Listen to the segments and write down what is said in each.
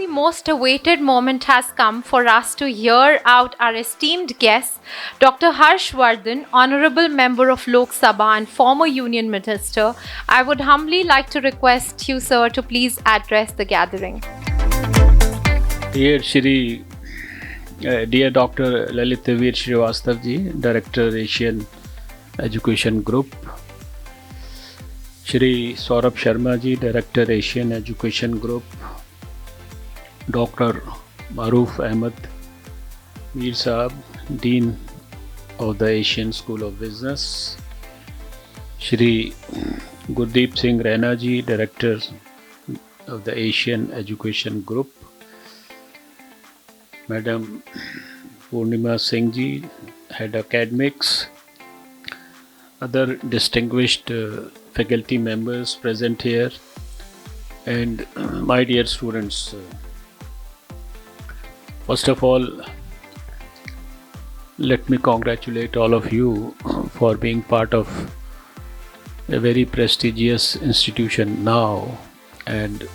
finally, most awaited moment has come for us to hear out our esteemed guest, Dr. Vardhan, Honorable Member of Lok Sabha and former Union Minister. I would humbly like to request you, sir, to please address the gathering. Dear Dr. Lalitavir Srivastav ji, Director Asian Education Group, Shri Saurabh Sharma ji, Director Asian Education Group, Dr. Maruf Ahmed Mir Saab, Dean of the Asian School of Business, Shri Gurdeep Singh Raina ji, Director of the Asian Education Group, Madam Purnima Singh ji, Head Academics, other distinguished faculty members present here, and my dear students. First of all, let me congratulate all of you for being part of a very prestigious institution now, and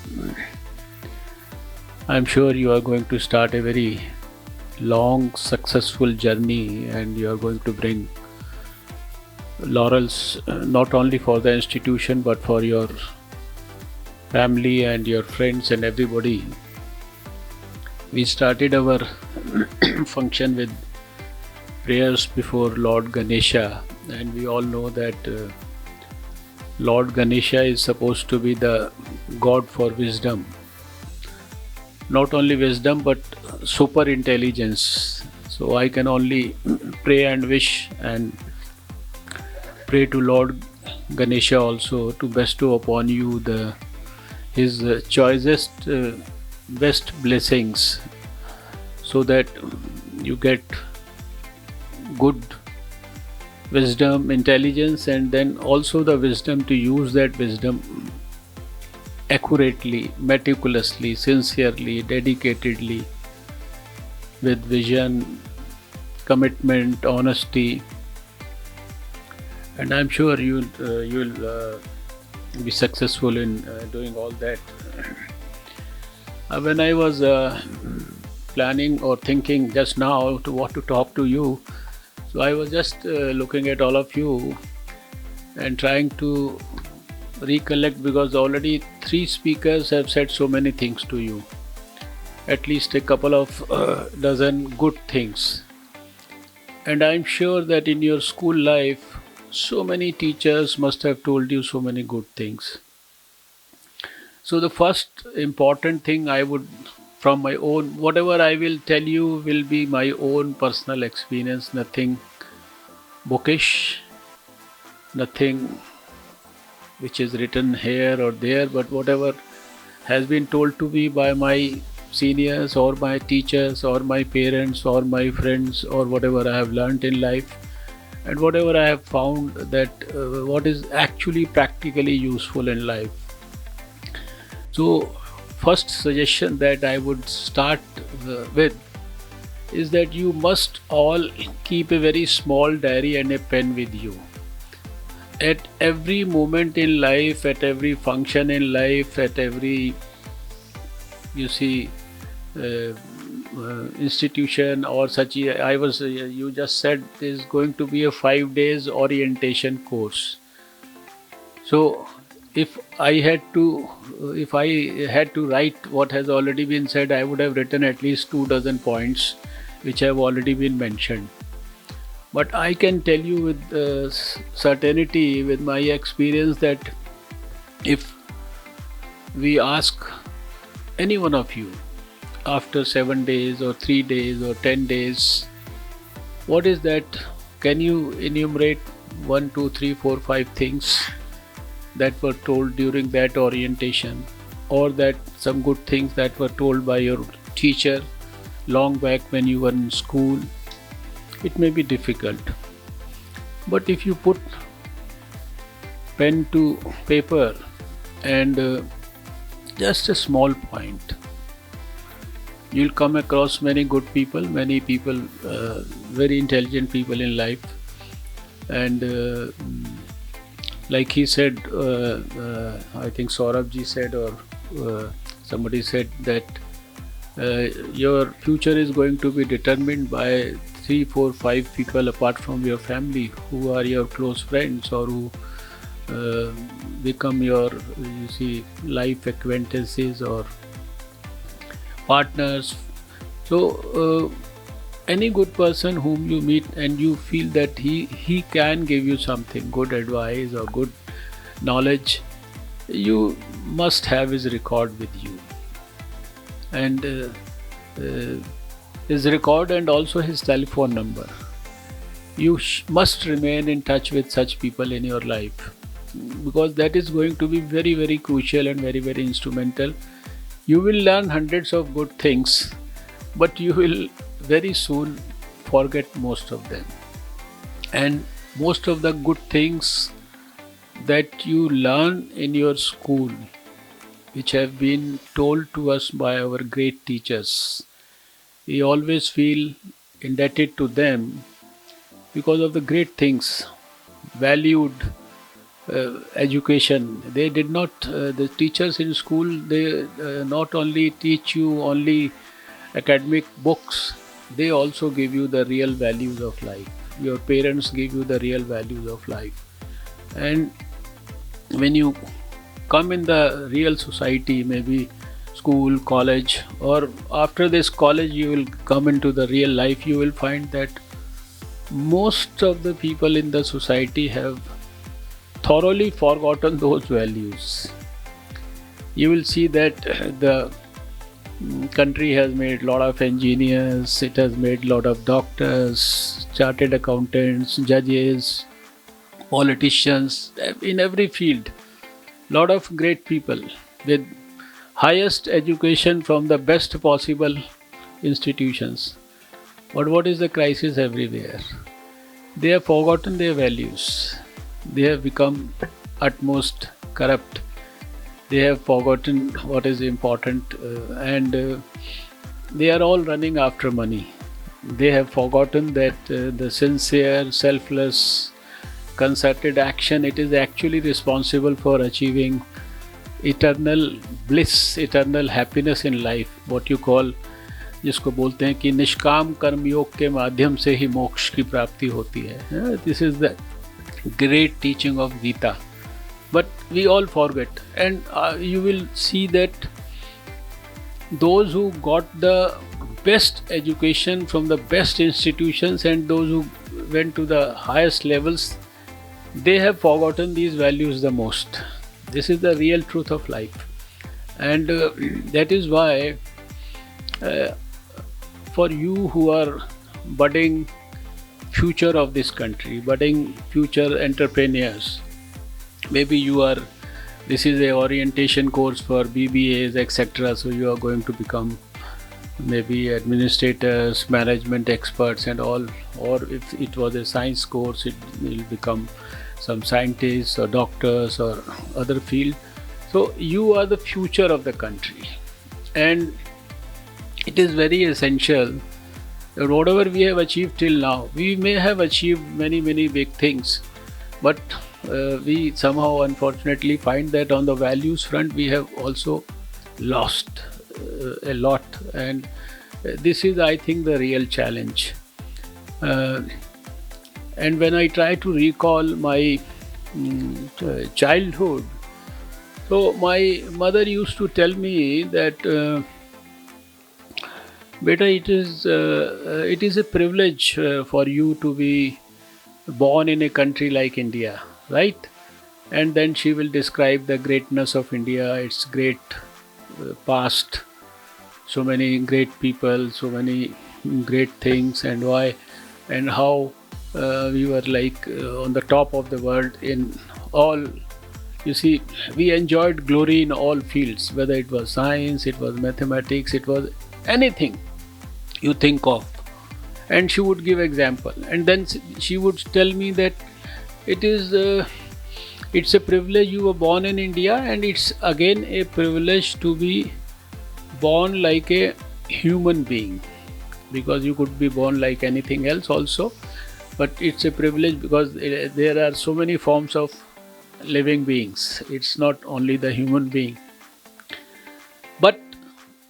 I'm sure you are going to start a very long, successful journey, and you are going to bring laurels not only for the institution but for your family and your friends and everybody. We started our function with prayers before Lord Ganesha, and we all know that Lord Ganesha is supposed to be the god for wisdom. Not only wisdom but super intelligence. So I can only pray and wish and pray to Lord Ganesha also to bestow upon you his choicest best blessings, so that you get good wisdom, intelligence, and then also the wisdom to use that wisdom accurately, meticulously, sincerely, dedicatedly, with vision, commitment, honesty, and I'm sure you'll be successful in doing all that. When I was planning or thinking just now to what to talk to you, so I was just looking at all of you and trying to recollect, because already 3 speakers have said so many things to you, at least a couple of dozen good things, and I'm sure that in your school life so many teachers must have told you so many good things. So the first important thing I would, from my own, whatever I will tell you will be my own personal experience, nothing bookish, nothing which is written here or there, but whatever has been told to me by my seniors or my teachers or my parents or my friends, or whatever I have learnt in life, and whatever I have found that what is actually practically useful in life. So first suggestion that I would start with is that you must all keep a very small diary and a pen with you. At every moment in life, at every function in life, at every, institution or such, you just said there is going to be a 5 days orientation course. So if I had to write what has already been said, I would have written at least 2 dozen points which have already been mentioned. But I can tell you with certainty, with my experience, that if we ask any one of you after 7 days or 3 days or 10 days, what is that? Can you enumerate 1, 2, 3, 4, 5 things that were told during that orientation, or that some good things that were told by your teacher long back when you were in school? It may be difficult, but if you put pen to paper and just a small point, you'll come across many good people, many people, very intelligent people in life, and like he said, I think Saurabh ji said, or somebody said that Your future is going to be determined by 3, 4, 5 people apart from your family who are your close friends or who uh, become your, you see, life acquaintances or partners. So any good person whom you meet and you feel that he can give you something, good advice or good knowledge, you must have his record with you, and his record and also his telephone number. You must remain in touch with such people in your life, because that is going to be very, very crucial and very, very instrumental. You will learn hundreds of good things, but you will very soon forget most of them. And most of the good things that you learn in your school, which have been told to us by our great teachers, we always feel indebted to them because of the great things, valued education. They did not, the teachers in school, they not only teach you only academic books, they also give you the real values of life. Your parents give you the real values of life. And when you come in the real society, maybe school, college, or after this college, you will come into the real life, you will find that most of the people in the society have thoroughly forgotten those values. You will see that the country has made a lot of engineers, it has made a lot of doctors, chartered accountants, judges, politicians, in every field. Lot of great people with highest education from the best possible institutions. But what is the crisis everywhere? They have forgotten their values. They have become utmost corrupt. They have forgotten what is important, and they are all running after money. They have forgotten that the sincere, selfless, concerted action, it is actually responsible for achieving eternal bliss, eternal happiness in life. What you call, जिसको बोलते हैं कि निष्काम कर्म योग के माध्यम से ही मोक्ष की प्राप्ति होती है. This is the great teaching of Gita. But we all forget, and you will see that those who got the best education from the best institutions and those who went to the highest levels, they have forgotten these values the most. This is the real truth of life, and that is why for you who are budding future of this country, budding future entrepreneurs, maybe you are, this is a orientation course for BBAs, etc. So you are going to become maybe administrators, management experts and all, or if it was a science course, it will become some scientists or doctors or other field. So you are the future of the country, and it is very essential that whatever we have achieved till now, we may have achieved many, many big things, but we somehow unfortunately find that on the values front we have also lost a lot, and this is, I think, the real challenge. And when I try to recall my childhood, so my mother used to tell me that Beta, it is a privilege for you to be born in a country like India, right? And then she will describe the greatness of India, its great past, so many great people, so many great things, and why and how we were like on the top of the world in all. You see, we enjoyed glory in all fields, whether it was science, it was mathematics, it was anything you think of. And she would give example, and then she would tell me that it's a privilege you were born in India, and it's again a privilege to be born like a human being, because you could be born like anything else also, but it's a privilege because there are so many forms of living beings. It's not only the human being. But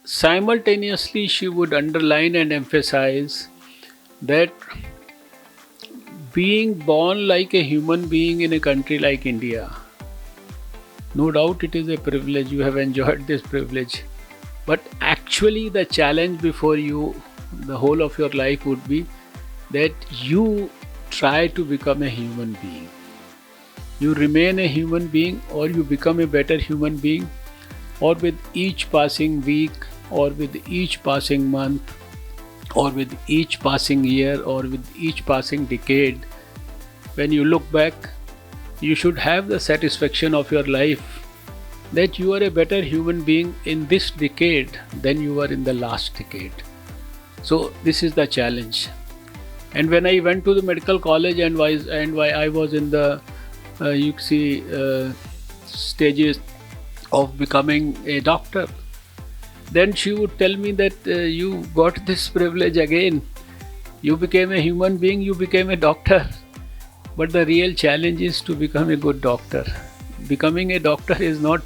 simultaneously she would underline and emphasize that being born like a human being in a country like India, no doubt it is a privilege, you have enjoyed this privilege, but actually the challenge before you the whole of your life would be that you try to become a human being. You remain a human being or you become a better human being, or with each passing week, or with each passing month, or with each passing year, or with each passing decade, when you look back, you should have the satisfaction of your life that you are a better human being in this decade than you were in the last decade. So this is the challenge. And when I went to the medical college and I was in the stages of becoming a doctor, then she would tell me that you got this privilege again. You became a human being, you became a doctor. But the real challenge is to become a good doctor. Becoming a doctor is not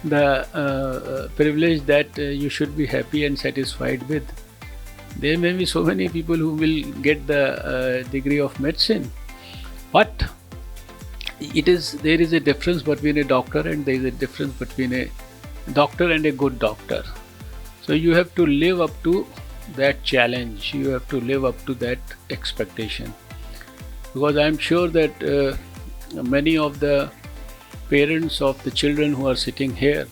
the privilege that you should be happy and satisfied with. There may be so many people who will get the degree of medicine, but there is a difference between a doctor and there is a difference between a doctor and a good doctor. So you have to live up to that challenge. You have to live up to that expectation. Because I am sure that many of the parents of the children who are sitting here,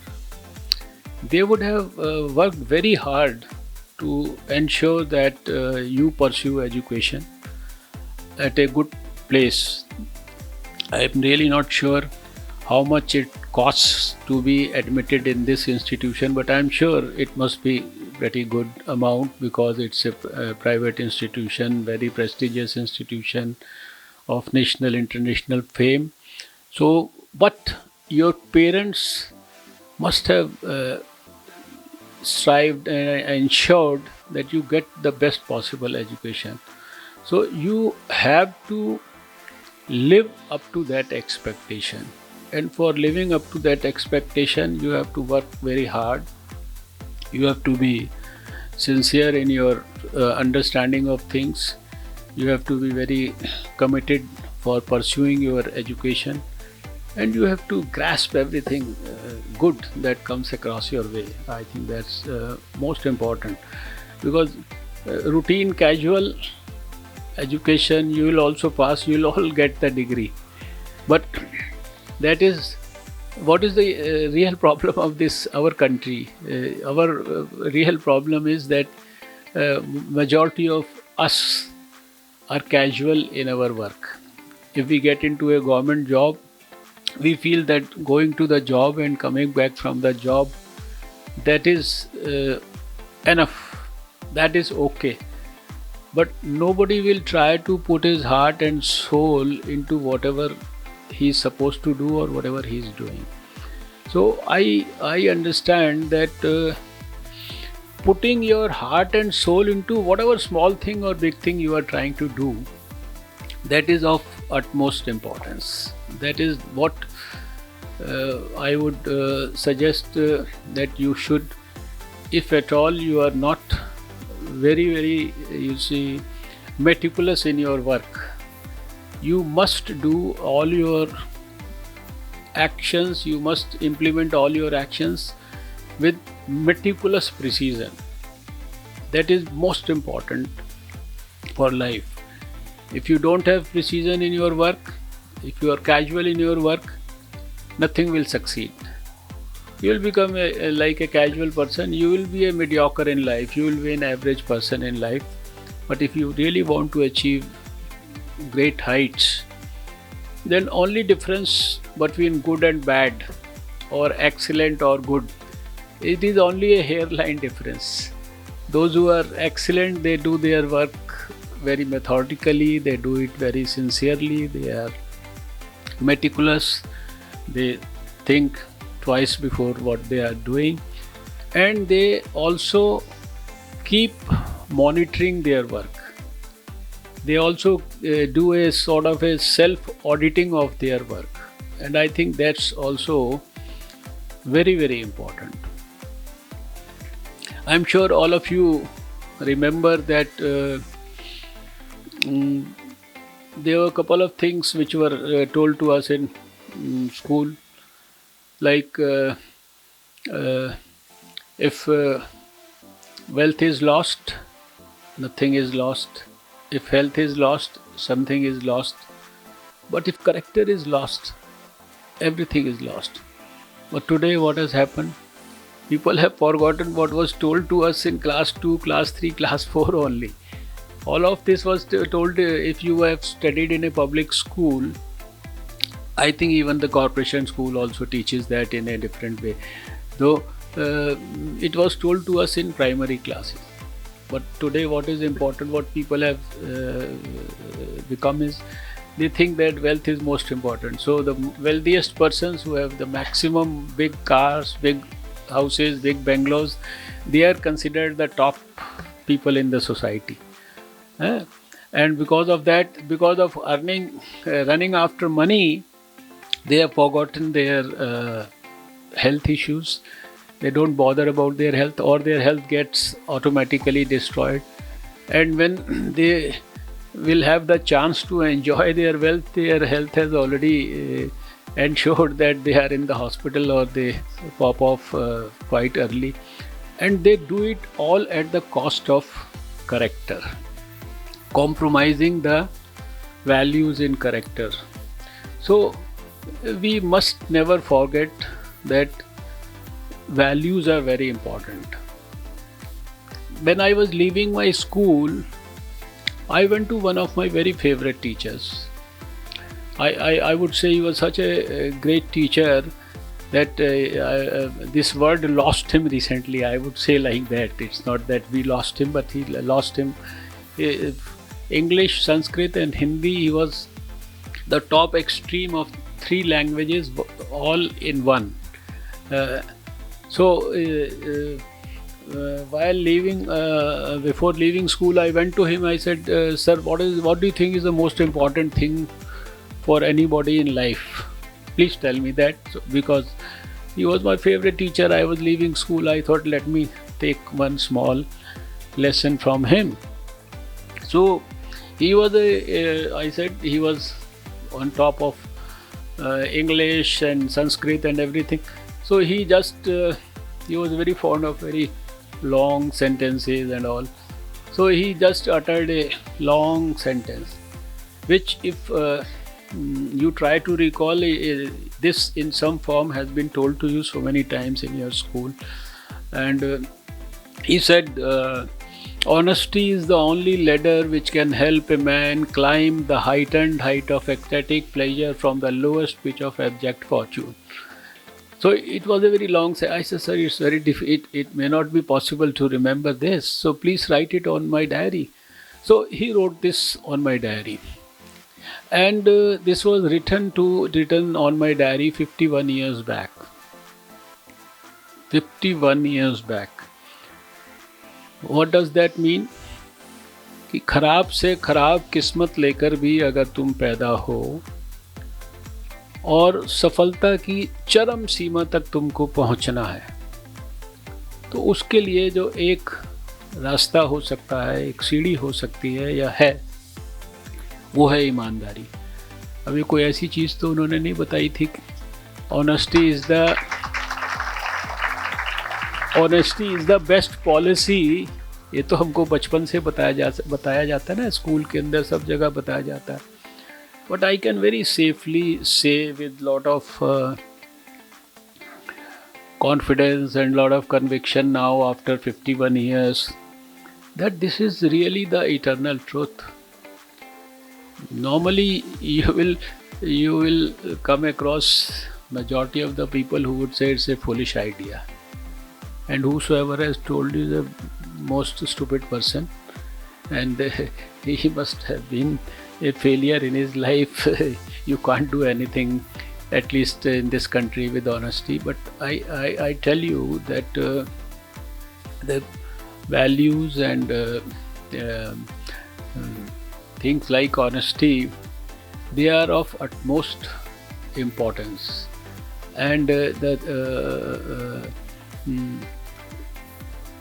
they would have worked very hard to ensure that you pursue education at a good place. I am really not sure how much it costs to be admitted in this institution, but I am sure it must be pretty good amount because it's a private institution, very prestigious institution of national, international fame. So, but your parents must have strived and ensured that you get the best possible education. So you have to live up to that expectation, and for living up to that expectation you have to work very hard. You have to be sincere in your understanding of things. You have to be very committed for pursuing your education, and you have to grasp everything good that comes across your way. I think that's most important, because routine casual education you will also pass, you will all get the degree, but that is what is the real problem of this our country. Our real problem is that majority of us are casual in our work. If we get into a government job, we feel that going to the job and coming back from the job, that is enough, that is okay. But nobody will try to put his heart and soul into whatever he is supposed to do or whatever he is doing. So I understand that putting your heart and soul into whatever small thing or big thing you are trying to do, that is of utmost importance. That is what I would suggest that you should, if at all you are not very meticulous in your work, you must do all your actions, you must implement all your actions with meticulous precision. That is most important for life. If you don't have precision in your work, if you are casual in your work, nothing will succeed. You will become like a casual person, you will be a mediocre in life, you will be an average person in life. But if you really want to achieve great heights, then only difference between good and bad or excellent or good, it is only a hairline difference. Those who are excellent, they do their work very methodically, they do it very sincerely, they are meticulous, they think twice before what they are doing, and they also keep monitoring their work. They also do a sort of a self-auditing of their work, and I think that's also very important. I'm sure all of you remember that mm, there were a couple of things which were told to us in school, like uh, if wealth is lost, nothing is lost. If health is lost, something is lost. But if character is lost, everything is lost. But today, what has happened? People have forgotten what was told to us in class 2, class 3, class 4 only. All of this was told if you have studied in a public school. I think even the corporation school also teaches that in a different way. Though it was told to us in primary classes. But today, what is important, what people have become is they think that wealth is most important. So the wealthiest persons who have the maximum big cars, big houses, big bungalows, they are considered the top people in the society. And because of that, because of earning, running after money, they have forgotten their health issues. They don't bother about their health, or their health gets automatically destroyed. And when they will have the chance to enjoy their wealth, their health has already ensured that they are in the hospital, or they pop off quite early. And they do it all at the cost of character, compromising the values in character. So we must never forget that values are very important. When I was leaving my school, I went to one of my very favorite teachers. I would say he was such a great teacher that this word lost him recently. I would say like that. It's not that we lost him, but he lost him. English, Sanskrit and Hindi, he was the top extreme of 3 languages all in one. While leaving, before leaving school, I went to him. I said, "Sir, what do you think is the most important thing for anybody in life? Please tell me that." So, because he was my favorite teacher, I was leaving school. I thought, let me take one small lesson from him. So he was I said he was on top of English and Sanskrit and everything. So he just he was very fond of very long sentences and all. So he just uttered a long sentence, which if you try to recall, this in some form has been told to you so many times in your school. And he said, honesty is the only ladder which can help a man climb the heightened height of ecstatic pleasure from the lowest pitch of abject fortune. So it was a very long say. I said, "Sir, it's very difficult. It may not be possible to remember this. So please write it on my diary." So he wrote this on my diary. And this was written on my diary 51 years back. 51 years back. What does that mean? कि खराब से खराब किस्मत लेकर भी अगर तुम पैदा हो और सफलता की चरम सीमा तक तुमको पहुंचना है, तो उसके लिए जो एक रास्ता हो सकता है, एक सीढ़ी हो सकती है या है, वो है ईमानदारी. अभी कोई ऐसी चीज़ तो उन्होंने नहीं बताई थी. Honesty is the best policy. ये तो हमको बचपन से बताया जाता है ना, स्कूल के अंदर सब जगह बताया जाता है. But I can very safely say with lot of confidence and lot of conviction now after 51 years that this is really the eternal truth. Normally you will come across majority of the people who would say it's a foolish idea, and whosoever has told you is the most stupid person, and he must have been a failure in his life. You can't do anything, at least in this country, with honesty. But I tell you that the values and things like honesty, they are of utmost importance. And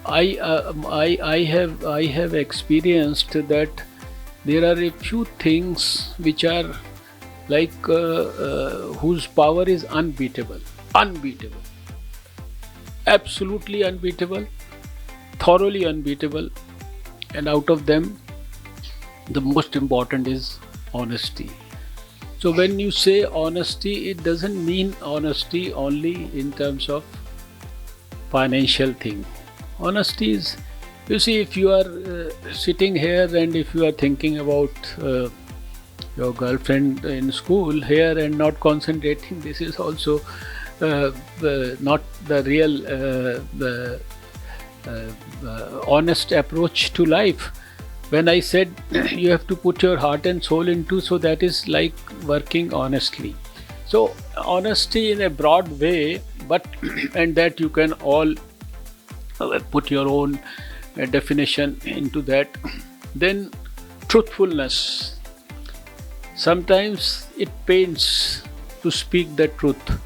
I have experienced that there are a few things which are like whose power is unbeatable, absolutely unbeatable, thoroughly unbeatable, and out of them, the most important is honesty. So when you say honesty, it doesn't mean honesty only in terms of financial thing. Honesty is, you see, if you are sitting here and if you are thinking about your girlfriend in school here and not concentrating, this is also not the real honest approach to life. When I said you have to put your heart and soul into, so that is like working honestly. So honesty in a broad way, but and that you can all put your own definition into that. Then truthfulness. Sometimes it pains to speak the truth,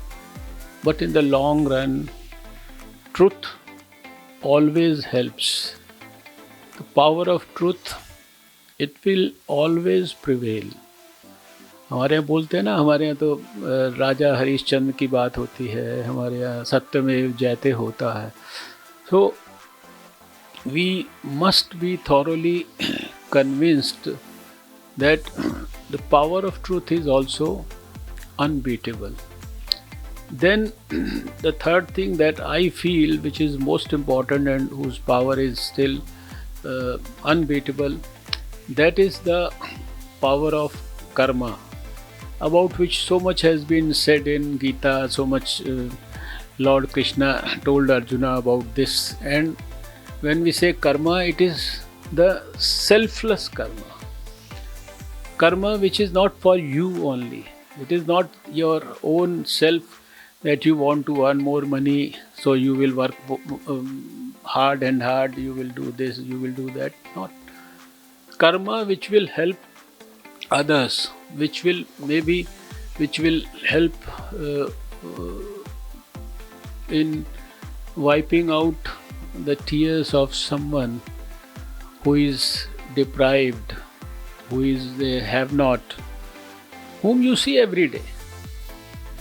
but in the long run, truth always helps. The power of truth, it will always prevail. हमारे यहाँ बोलते हैं ना, हमारे यहाँ तो राजा हरिश्चंद्र की बात होती है, हमारे यहाँ सत्यमेव जयते होता है. So we must be thoroughly convinced that the power of truth is also unbeatable. Then the third thing that I feel, which is most important and whose power is still unbeatable, that is the power of karma, about which so much has been said in Gita, so much Lord Krishna told Arjuna about this. And when we say karma, it is the selfless karma which is not for you only. It is not your own self that you want to earn more money, so you will work hard, you will do this, you will do that. Not karma which will help others, which will help in wiping out the tears of someone who is deprived, who is a have-not, whom you see every day.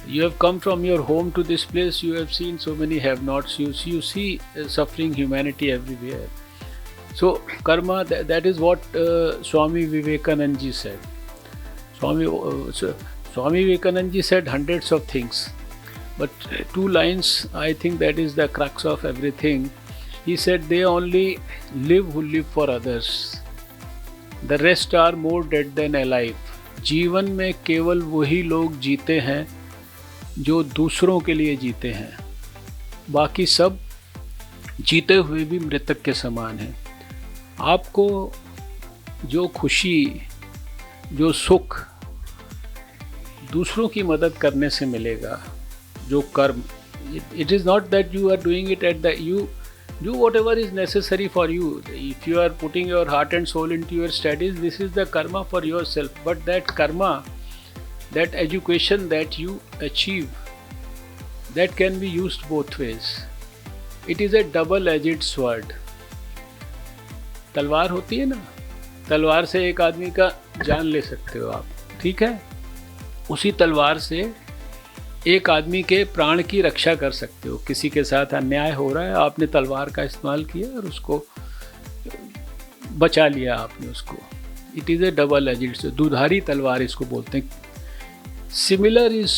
You have come from your home to this place, you have seen so many have-nots, you see suffering humanity everywhere. So karma, that is what Swami Vivekananda ji said. Swami Vivekananda ji said hundreds of things, but two lines, I think that is the crux of everything. He said, they only live who live for others. The rest are more dead than alive. जीवन में केवल वही लोग जीते हैं जो दूसरों के लिए जीते हैं, बाकी सब जीते हुए भी मृतक के समान हैं. आपको जो खुशी, जो सुख दूसरों की मदद करने से मिलेगा, जो कर्म, it is not that you are doing it at the, you do whatever is necessary for you. If you are putting your heart and soul into your studies, this is the karma for yourself. But that karma, that education that you achieve, that can be used both ways. It is a double-edged sword. तलवार होती है ना, तलवार से एक आदमी का जान ले सकते हो आप, ठीक है. उसी तलवार से एक आदमी के प्राण की रक्षा कर सकते हो. किसी के साथ अन्याय हो रहा है, आपने तलवार का इस्तेमाल किया और उसको बचा लिया आपने उसको. It is a double edged, दुधारी तलवार इसको बोलते हैं. Similar is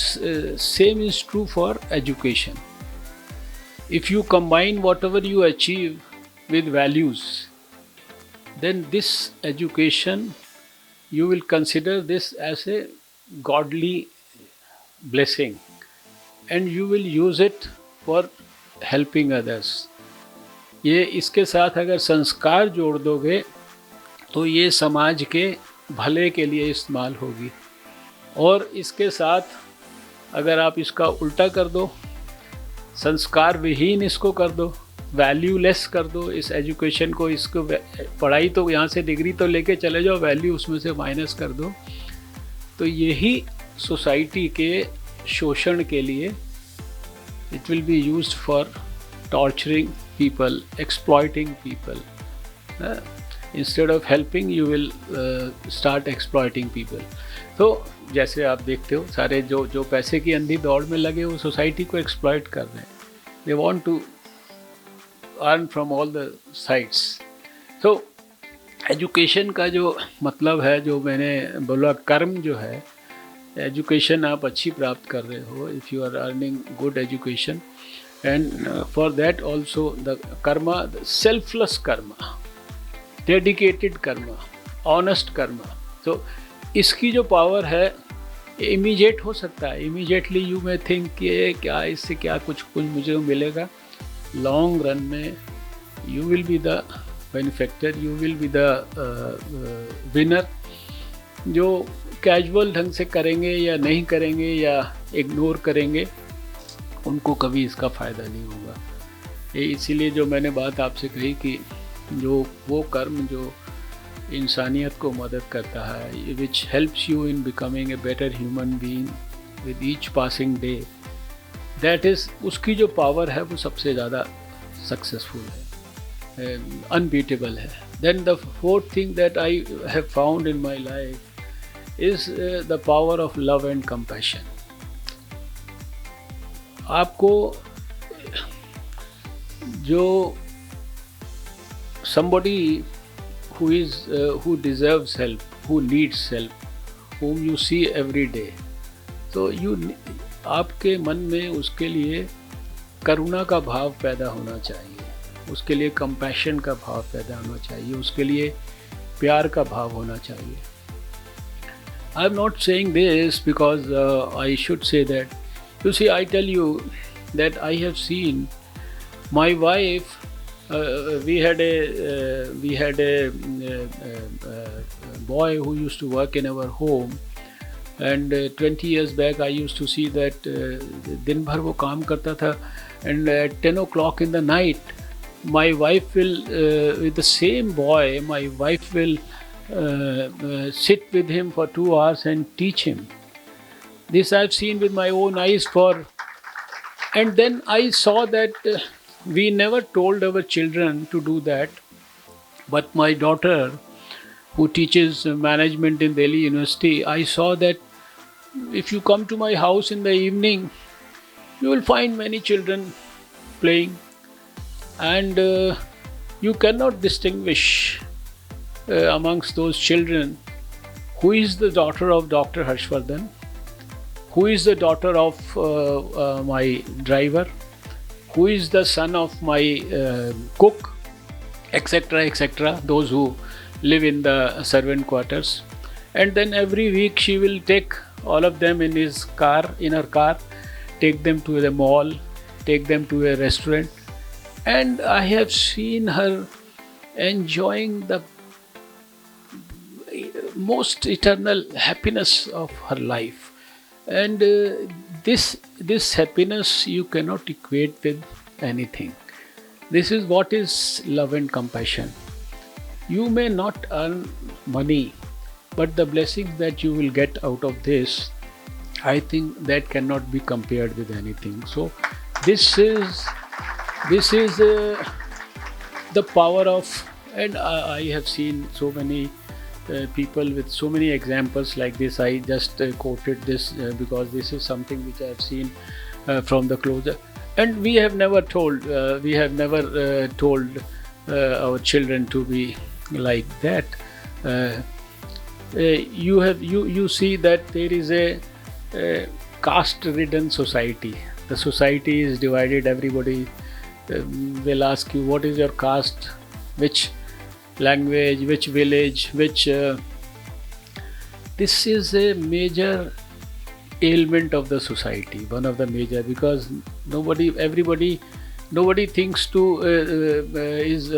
same is true for education. If you combine whatever you achieve with values, then this education, you will consider this as a godly blessing and you will use it for helping others. ये इसके साथ अगर संस्कार जोड़ दोगे तो ये समाज के भले के लिए इस्तेमाल होगी. और इसके साथ अगर आप इसका उल्टा कर दो, संस्कार विहीन इसको कर दो, वैल्यूलेस कर दो इस एजुकेशन को, इसको पढ़ाई तो यहाँ से डिग्री तो लेके चले जाओ, वैल्यू उसमें से माइनस कर दो, तो यही सोसाइटी के शोषण के लिए it will be used for torturing people, exploiting people. Uh, Instead of helping, you will start exploiting people. तो जैसे आप देखते हो सारे जो पैसे की अंधी दौड़ में लगे वो सोसाइटी को एक्सप्लॉइट कर रहे हैं. They want to earn from all the sides. तो एजुकेशन का जो मतलब है, जो मैंने बोला कर्म जो है, एजुकेशन आप अच्छी प्राप्त कर रहे हो, if you are earning good education, and for that also the karma, selfless karma, dedicated karma, honest karma. तो इसकी जो पावर है इमीडिएट हो सकता है. इमीडिएटली यू मे थिंक कि क्या इससे क्या कुछ मुझे मिलेगा. लॉन्ग रन में you will be the benefactor, you will be the winner. जो कैजुअल ढंग से करेंगे या नहीं करेंगे या इग्नोर करेंगे, उनको कभी इसका फ़ायदा नहीं होगा. इसीलिए जो मैंने बात आपसे कही कि जो वो कर्म जो इंसानियत को मदद करता है, which helps you in becoming a better human being with each passing day, that is, उसकी जो पावर है वो सबसे ज़्यादा सक्सेसफुल है, अनबीटेबल है. Then the fourth thing that I have found in my life is the power of love and compassion. आपको जो somebody who deserves help, who needs help, whom you see every day, तो आपके मन में उसके लिए करुणा का भाव पैदा होना चाहिए, उसके लिए कंपैशन का भाव पैदा होना चाहिए, उसके लिए प्यार का भाव होना चाहिए. I am not saying this because I should say that. You see, I tell you that I have seen my wife. We had a boy who used to work in our home, and 20 years back I used to see that दिन भर वो काम करता था, and at 10 o'clock in the night my wife will with the same boy, my wife will sit with him for 2 hours and teach him. This I've seen with my own eyes and then I saw that we never told our children to do that, but my daughter, who teaches management in Delhi University, I saw that if you come to my house in the evening, you will find many children playing, and you cannot distinguish amongst those children who is the daughter of Dr. Harshvardhan, who is the daughter of my driver, who is the son of my cook, etc., etc., those who live in the servant quarters. And then every week she will take all of them in her car, take them to the mall, take them to a restaurant, and I have seen her enjoying the most eternal happiness of her life. And this happiness you cannot equate with anything. This is what is love and compassion. You may not earn money, but the blessings that you will get out of this, I think that cannot be compared with anything. So this is the power of, and I have seen so many people with so many examples like this. I just quoted this because this is something which I have seen from the closer, and we have never told our children to be like that. You see that there is a caste-ridden society. The society is divided. Everybody will ask you, what is your caste, which language, which village, which this is a major ailment of the society, one of the major, because nobody thinks is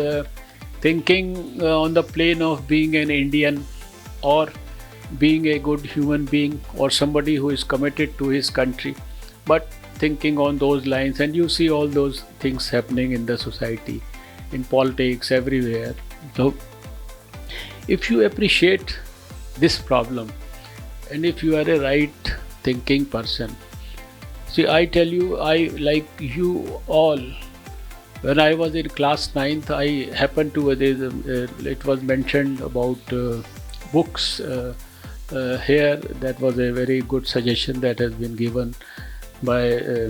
thinking on the plane of being an Indian or being a good human being or somebody who is committed to his country, but thinking on those lines. And you see all those things happening in the society, in politics, everywhere. So if you appreciate this problem, and if you are a right thinking person, see, I tell you, I like you all When I was in class 9th, I happened to, it was mentioned about books here. That was a very good suggestion that has been given by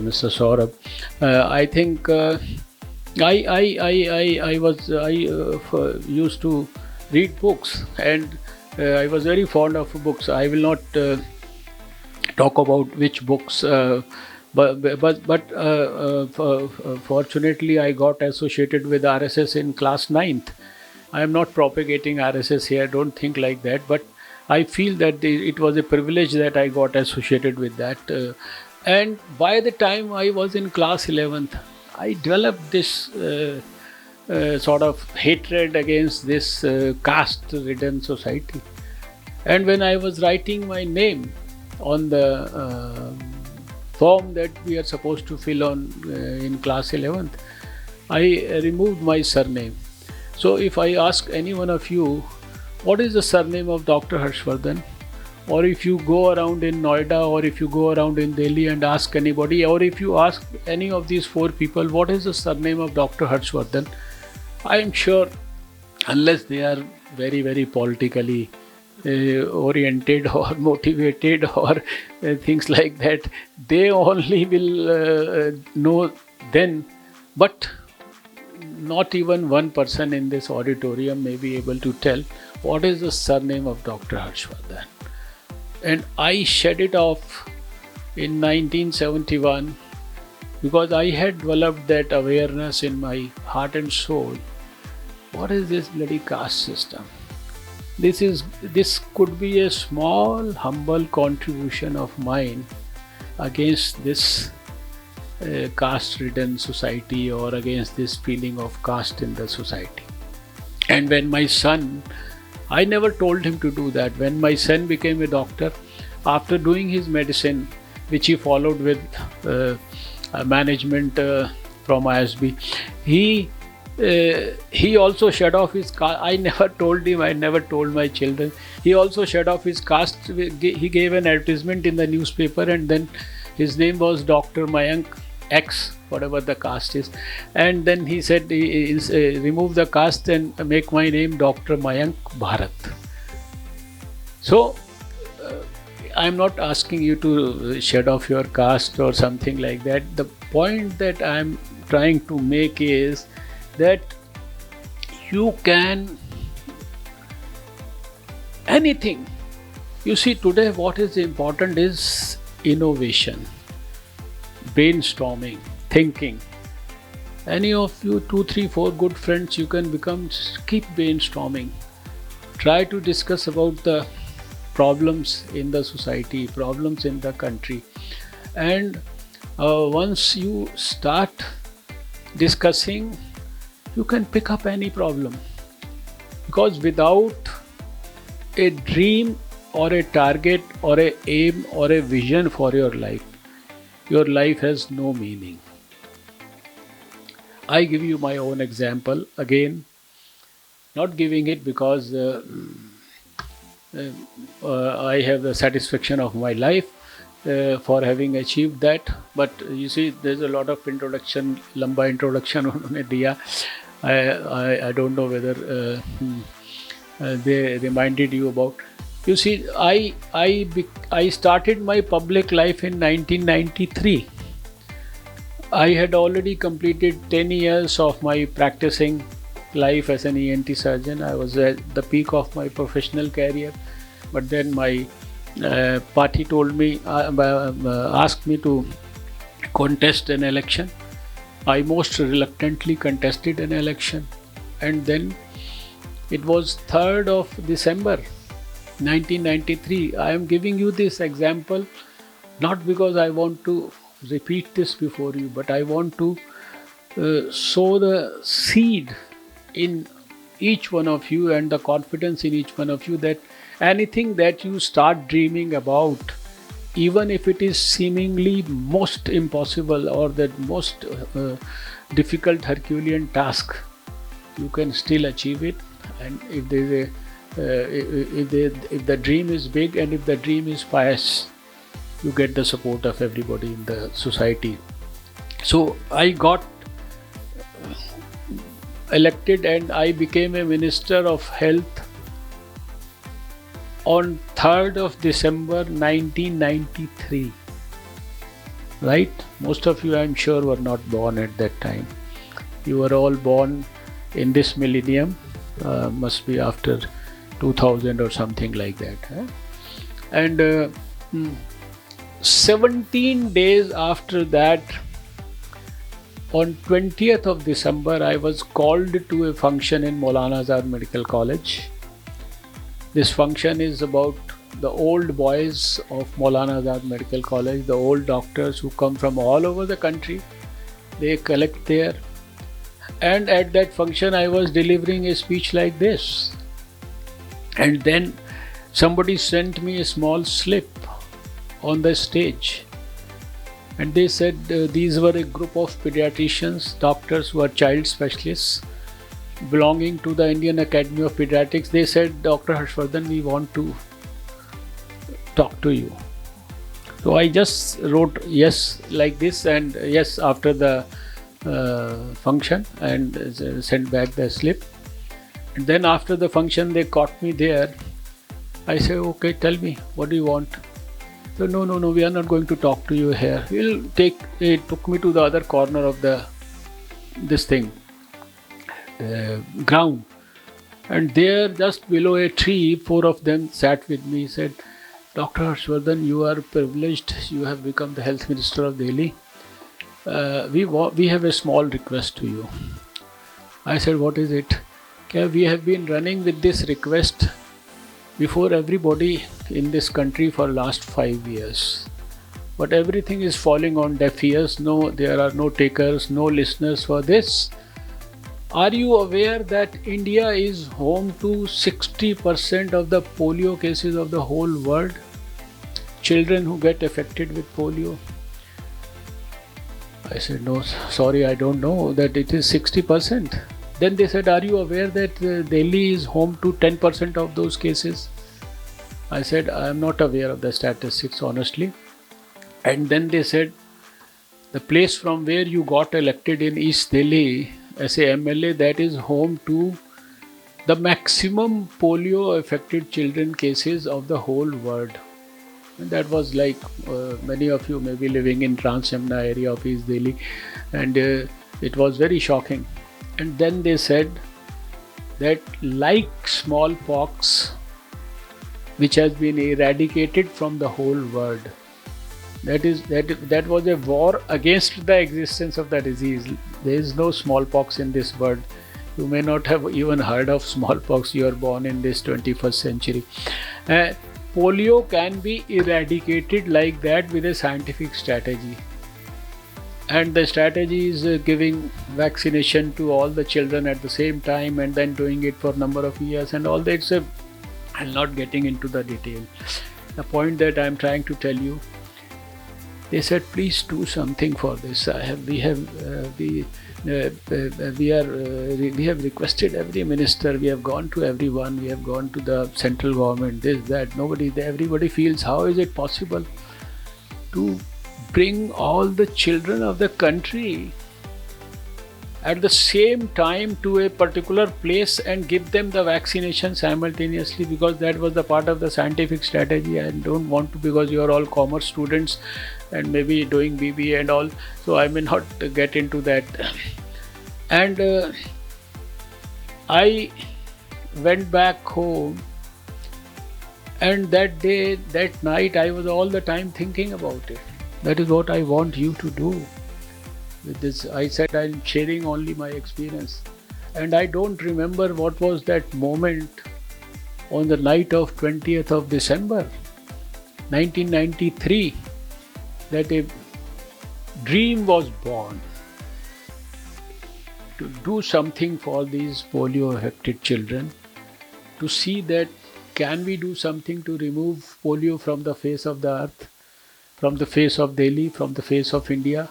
Mr. Saurabh. I think I used to read books, and I was very fond of books. I will not talk about which books, fortunately I got associated with RSS in class 9th. I am not propagating RSS here, don't think like that, but I feel that it was a privilege that I got associated with that. And by the time I was in class 11th, I developed this sort of hatred against this caste-ridden society. And when I was writing my name on the form that we are supposed to fill on in class 11th, I removed my surname. So if I ask any one of you, what is the surname of Dr. Harshvardhan? Or if you go around in Noida, or if you go around in Delhi and ask anybody, or if you ask any of these four people, what is the surname of Dr. Harshvardhan? I am sure, unless they are very, very politically oriented or motivated or things like that, they only will know then. But not even one person in this auditorium may be able to tell what is the surname of Dr. Harshvardhan. And I shed it off in 1971 because I had developed that awareness in my heart and soul. What is this bloody caste system? This could be a small, humble contribution of mine against this caste-ridden society, or against this feeling of caste in the society. And when my son, I never told him to do that. When my son became a doctor, after doing his medicine, which he followed with management from ASB, he also shed off his caste. I never told him, I never told my children. He also shed off his caste. He gave an advertisement in the newspaper, and then his name was Dr. Mayank X, whatever the caste is. And then he said, remove the caste and make my name Dr. Mayank Bharat. So, I'm not asking you to shed off your caste or something like that. The point that I'm trying to make is that you can anything. You see, today what is important is innovation, brainstorming, thinking. Any of you, 2, 3, 4 good friends, you can keep brainstorming. Try to discuss about the problems in the society, problems in the country. And once you start discussing, you can pick up any problem. Because without a dream or a target or a aim or a vision for your life has no meaning. I give you my own example again, not giving it because I have the satisfaction of my life for having achieved that. But you see, there's a lot of introduction, lamba introduction उन्होंने दिया. I don't know whether they reminded you about. You see, I started my public life in 1993. I had already completed 10 years of my practicing life as an ENT surgeon. I was at the peak of my professional career, but then my party told me, asked me to contest an election. I most reluctantly contested an election, and then it was 3rd of December 1993. I am giving you this example not because I want to repeat this before you, but I want to sow the seed in each one of you and the confidence in each one of you that anything that you start dreaming about, even if it is seemingly most impossible or the most difficult Herculean task, you can still achieve it. And if there is if the dream is big and if the dream is pious, you get the support of everybody in the society. So I got elected and I became a Minister of Health on 3rd of December 1993. Right? Most of you, I'm sure, were not born at that time. You were all born in this millennium, must be after 2000 or something like that. Huh? And 17 days after that, on 20th of December, I was called to a function in Maulana Azad Medical College. This function is about the old boys of Maulana Azad Medical College, the old doctors who come from all over the country. They collect there. And at that function, I was delivering a speech like this. And then somebody sent me a small slip on the stage. And they said these were a group of pediatricians, doctors who are child specialists belonging to the Indian Academy of Pediatrics. They said, Dr. Harshvardhan, we want to talk to you. So I just wrote yes like this and yes after the function and sent back the slip. And then after the function they caught me there. I said, okay, tell me, what do you want? So no, we are not going to talk to you here. It took me to the other corner of this thing, ground. And there, just below a tree, 4 of them sat with me, said, Dr. Harshvardhan, you are privileged. You have become the Health Minister of Delhi. We have a small request to you. I said, what is it? We have been running with this request before everybody in this country for last 5 years. But everything is falling on deaf ears. No, there are no takers, no listeners for this. Are you aware that India is home to 60% of the polio cases of the whole world? Children who get affected with polio. I said, no, sorry, I don't know that it is 60%. Then they said, are you aware that Delhi is home to 10% of those cases? I said, I am not aware of the statistics, honestly. And then they said, the place from where you got elected in East Delhi as a MLA, that is home to the maximum polio affected children cases of the whole world. And that was like many of you may be living in Trans Yamuna area of East Delhi, and it was very shocking. And then they said that like smallpox, which has been eradicated from the whole world, that was a war against the existence of the disease. There is no smallpox in this world. You may not have even heard of smallpox. You are born in this 21st century. Polio can be eradicated like that with a scientific strategy. And the strategy is giving vaccination to all the children at the same time and then doing it for a number of years and all that. I'm not getting into the detail. The point that I'm trying to tell you, they said, please do something for this. We have requested every minister. We have gone to everyone. We have gone to the central government. This, that. Everybody feels, how is it possible to bring all the children of the country at the same time to a particular place and give them the vaccination simultaneously, because that was the part of the scientific strategy. I don't want to, because you are all commerce students and maybe doing BBA and all, so I may not get into that. And I went back home, and that day, that night, I was all the time thinking about it. That is what I want you to do. With this, I said I'm sharing only my experience. And I don't remember what was that moment on the night of 20th of December 1993 that a dream was born to do something for these polio affected children, to see that can we do something to remove polio from the face of the earth, from the face of Delhi, from the face of India,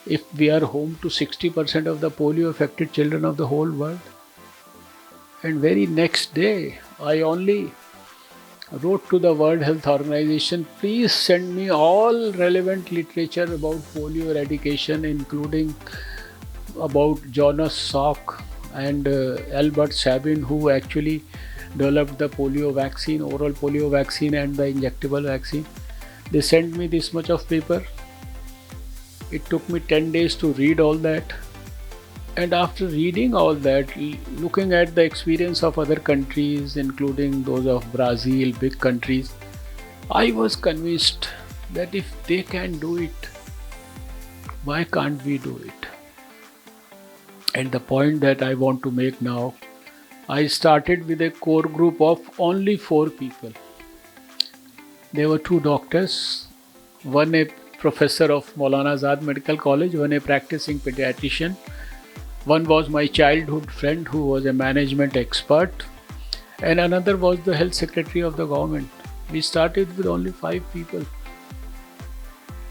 if we are home to 60% of the polio affected children of the whole world. And very next day, I only wrote to the World Health Organization, please send me all relevant literature about polio eradication, including about Jonas Salk and Albert Sabin, who actually developed the polio vaccine, oral polio vaccine and the injectable vaccine. They sent me this much of paper. It took me 10 days to read all that. And after reading all that, looking at the experience of other countries, including those of Brazil, big countries, I was convinced that if they can do it, why can't we do it? And the point that I want to make now, I started with a core group of only 4 people. There were 2 doctors, one a professor of Maulana Azad Medical College, one a practicing pediatrician, one was my childhood friend who was a management expert, and another was the health secretary of the government. We started with only 5 people.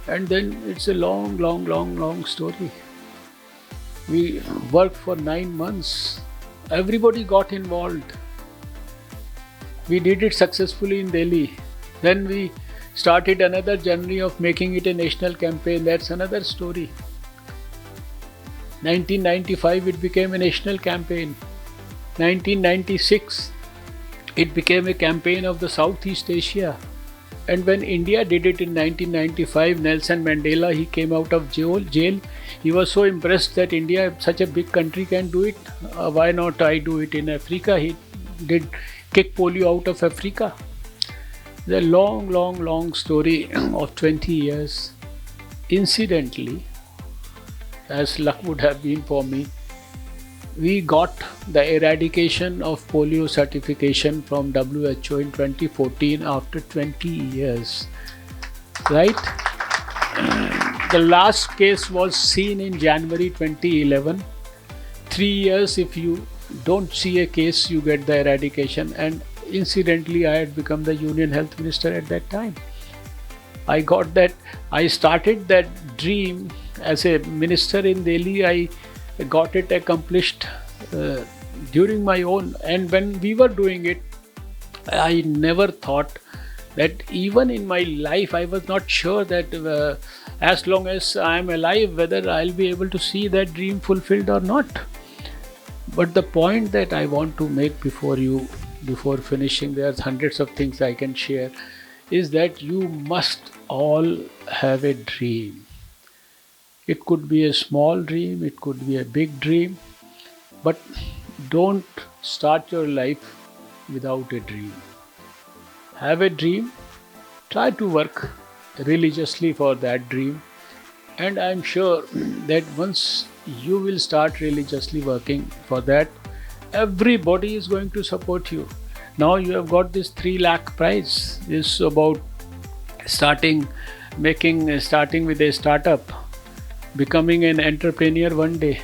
And then it's a long story. We worked for 9 months. Everybody got involved. We did it successfully in Delhi. Then we started another journey of making it a national campaign. That's another story. 1995 it became a national campaign. 1996 it became a campaign of the Southeast Asia. And when India did it in 1995, Nelson Mandela, he came out of jail. He was so impressed that India, such a big country, can do it. Why not I do it in Africa? He did kick polio out of Africa. The long story of 20 years. Incidentally, as luck would have been for me, we got the eradication of polio certification from WHO in 2014 after 20 years. Right? The last case was seen in January 2011. 3 years, if you don't see a case, you get the eradication. And incidentally, I had become the Union Health Minister at that time. I got that. I started that dream as a minister in Delhi. I got it accomplished during my own, and when we were doing it, I never thought that even in my life I was not sure that as long as I am alive whether I'll be able to see that dream fulfilled or not. But the point that I want to make before finishing, there's hundreds of things I can share, is that you must all have a dream. It could be a small dream, it could be a big dream, but don't start your life without a dream. Have a dream, try to work religiously for that dream, and I'm sure that once you will start religiously working for that, everybody is going to support you. Now you have got this 3 lakh prize. It's about starting with a startup, becoming an entrepreneur one day,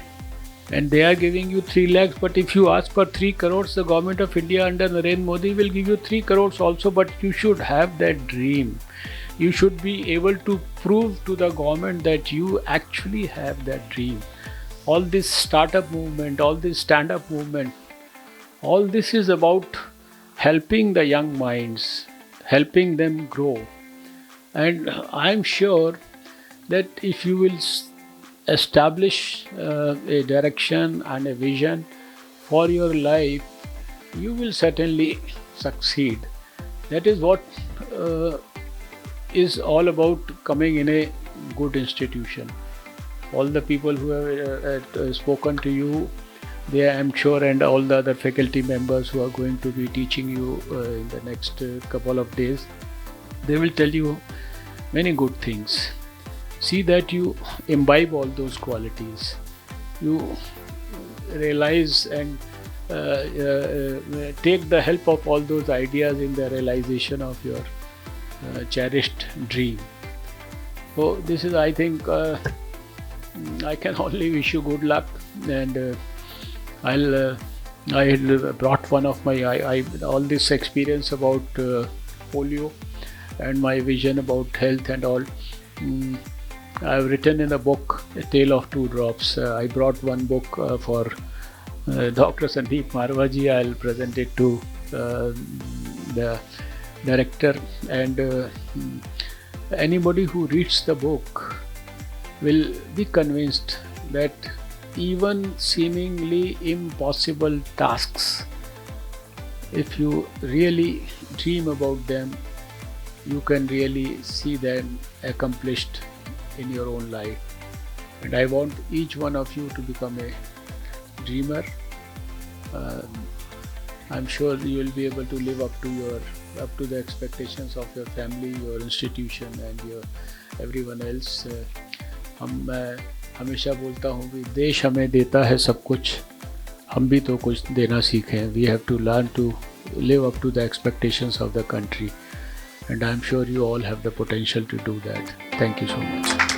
and they are giving you 3 lakhs. But if you ask for 3 crores, the government of India under Narendra Modi will give you 3 crores also. But you should have that dream. You should be able to prove to the government that you actually have that dream. All this startup movement, all this stand-up movement, all this is about helping the young minds, helping them grow. And I'm sure that if you will establish a direction and a vision for your life, you will certainly succeed. That is what is all about coming in a good institution. All the people who have spoken to you, they, I'm sure, and all the other faculty members who are going to be teaching you in the next couple of days, they will tell you many good things. See that you imbibe all those qualities. You realize and take the help of all those ideas in the realization of your cherished dream. So this is, I think, I can only wish you good luck, and I had brought one of my all this experience about polio and my vision about health and all. I've written in the book A Tale of Two Drops. I brought one book for Dr. Sandeep Marwaji. I'll present it to the director, and anybody who reads the book will be convinced that even seemingly impossible tasks, if you really dream about them, you can really see them accomplished in your own life. And I want each one of you to become a dreamer. I'm sure you will be able to live up to the expectations of your family, your institution, and your everyone else. मैं हमेशा बोलता हूँ कि देश हमें देता है सब कुछ, हम भी तो कुछ देना सीखें. We have to learn to live up to the expectations of the country, and I'm sure you all have the potential to do that. Thank you so much.